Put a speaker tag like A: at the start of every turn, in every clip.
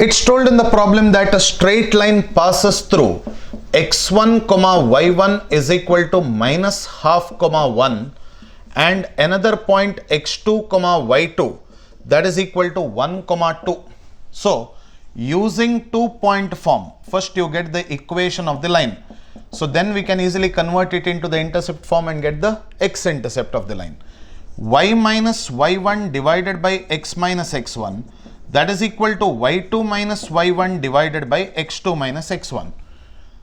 A: It's told in the problem that a straight line passes through x1 comma y1 is equal to minus half comma 1 and another point x2 comma y2 that is equal to 1 comma 2. So using 2-point form, first you get the equation of the line. So then we can easily convert it into the intercept form and get the x-intercept of the line. Y minus y1 divided by x minus x1, that is equal to y2 minus y1 divided by x2 minus x1.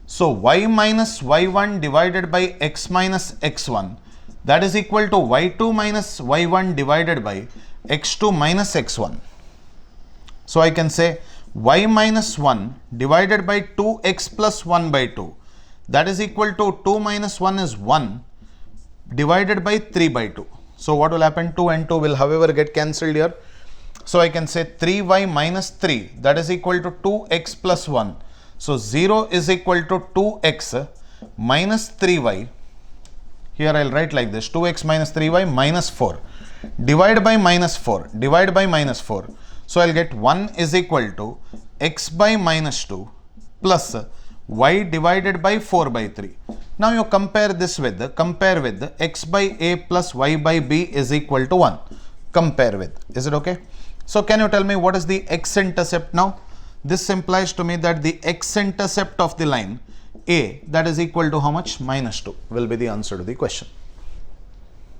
A: So y minus y1 divided by x minus x1, that is equal to y2 minus y1 divided by x2 minus x1. So I can say y minus 1 divided by 2x plus 1 by 2, that is equal to 2 minus 1 is 1 divided by 3 by 2. So what will happen? 2 and 2 will however get cancelled here. So I can say 3y minus 3, that is equal to 2x plus 1. So 0 is equal to 2x minus 3y. Here I will write like this, 2x minus 3y minus 4. Divide by minus 4. Divide by minus 4. So I will get 1 is equal to x by minus 2 plus y divided by 4 by 3. Now you compare this with x by a plus y by b is equal to 1. Compare with. Is it okay? So can you tell me what is the x-intercept now? This implies to me that the x-intercept of the line A, that is equal to how much? Minus 2 will be the answer to the question.